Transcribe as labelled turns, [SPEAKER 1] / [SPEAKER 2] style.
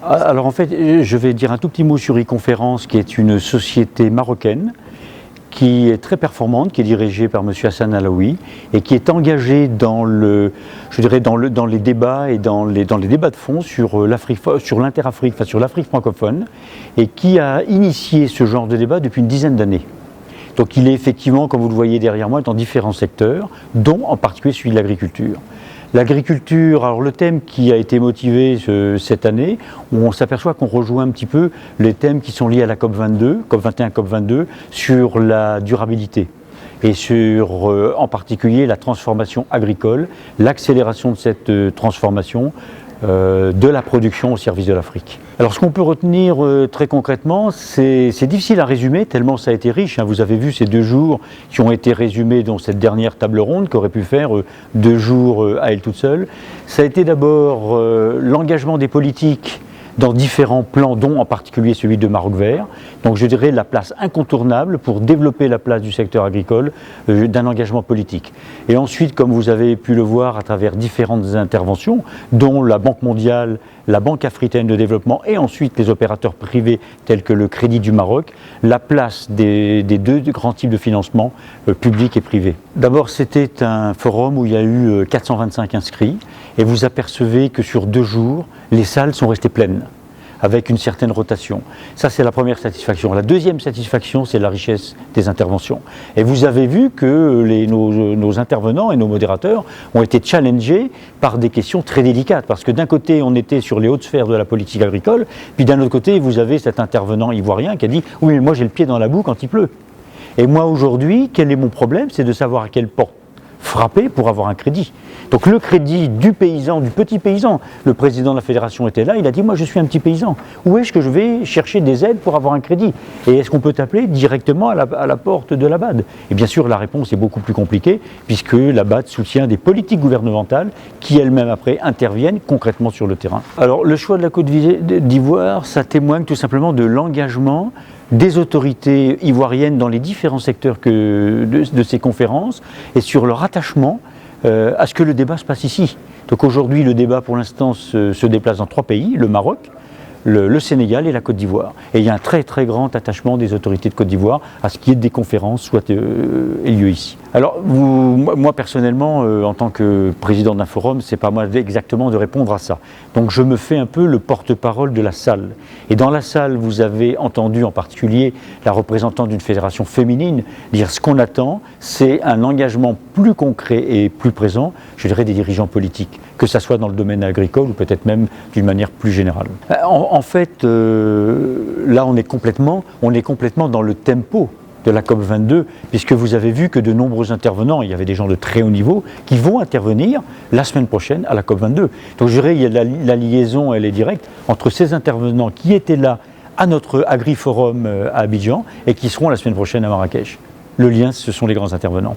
[SPEAKER 1] Alors en fait, je vais dire un tout petit mot sur e-conférence, qui est une société marocaine qui est très performante, qui est dirigée par M. Hassan Alaoui et qui est engagée dans les débats et dans les débats de fond sur l'interafrique, enfin sur l'Afrique francophone, et qui a initié ce genre de débat depuis une dizaine d'années. Donc il est effectivement, comme vous le voyez derrière moi, dans différents secteurs, dont en particulier celui de l'agriculture. L'agriculture, alors le thème qui a été motivé cette année, où on s'aperçoit qu'on rejoint un petit peu les thèmes qui sont liés à la COP22, COP21, COP22, sur la durabilité et sur en particulier la transformation agricole, l'accélération de cette transformation de la production au service de l'Afrique. Alors ce qu'on peut retenir très concrètement, c'est difficile à résumer tellement ça a été riche. Vous avez vu ces 2 jours qui ont été résumés dans cette dernière table ronde qui aurait pu faire 2 jours à elle toute seule. Ça a été d'abord l'engagement des politiques dans différents plans, dont en particulier celui de Maroc Vert. Donc je dirais la place incontournable pour développer la place du secteur agricole d'un engagement politique. Et ensuite, comme vous avez pu le voir à travers différentes interventions, dont la Banque mondiale, la Banque africaine de développement et ensuite les opérateurs privés tels que le Crédit du Maroc, la place des 2 grands types de financement, public et privé. D'abord, c'était un forum où il y a eu 425 inscrits et vous apercevez que sur 2 jours, les salles sont restées pleines, avec une certaine rotation. Ça, c'est la première satisfaction. La deuxième satisfaction, c'est la richesse des interventions. Et vous avez vu que nos intervenants et nos modérateurs ont été challengés par des questions très délicates, parce que d'un côté, on était sur les hautes sphères de la politique agricole, puis d'un autre côté, vous avez cet intervenant ivoirien qui a dit « Oui, mais moi j'ai le pied dans la boue quand il pleut. Et moi aujourd'hui, quel est mon problème? C'est de savoir à quelle porte frapper pour avoir un crédit. » Donc le crédit du paysan, du petit paysan, le président de la fédération était là, il a dit « Moi je suis un petit paysan, où est-ce que je vais chercher des aides pour avoir un crédit? Et est-ce qu'on peut t'appeler directement à la porte de la BAD ?» Et bien sûr la réponse est beaucoup plus compliquée, puisque la BAD soutient des politiques gouvernementales qui elles-mêmes après interviennent concrètement sur le terrain. Alors le choix de la Côte d'Ivoire, ça témoigne tout simplement de l'engagement des autorités ivoiriennes dans les différents secteurs de ces conférences et sur leur attachement à ce que le débat se passe ici. Donc aujourd'hui, le débat pour l'instant se déplace dans 3 pays, le Maroc, le Sénégal et la Côte d'Ivoire. Et il y a un très très grand attachement des autorités de Côte d'Ivoire à ce qu'il y ait des conférences soient aient lieu ici. Alors moi personnellement, en tant que président d'un forum, c'est pas moi exactement de répondre à ça. Donc je me fais un peu le porte-parole de la salle. Et dans la salle, vous avez entendu en particulier la représentante d'une fédération féminine dire ce qu'on attend, c'est un engagement plus concret et plus présent, je dirais, des dirigeants politiques, que ça soit dans le domaine agricole ou peut-être même d'une manière plus générale. En fait, là on est complètement dans le tempo de la COP22, puisque vous avez vu que de nombreux intervenants, il y avait des gens de très haut niveau, qui vont intervenir la semaine prochaine à la COP22. Donc je dirais, il y a la liaison, elle est directe, entre ces intervenants qui étaient là à notre Agri-Forum à Abidjan et qui seront la semaine prochaine à Marrakech. Le lien, ce sont les grands intervenants.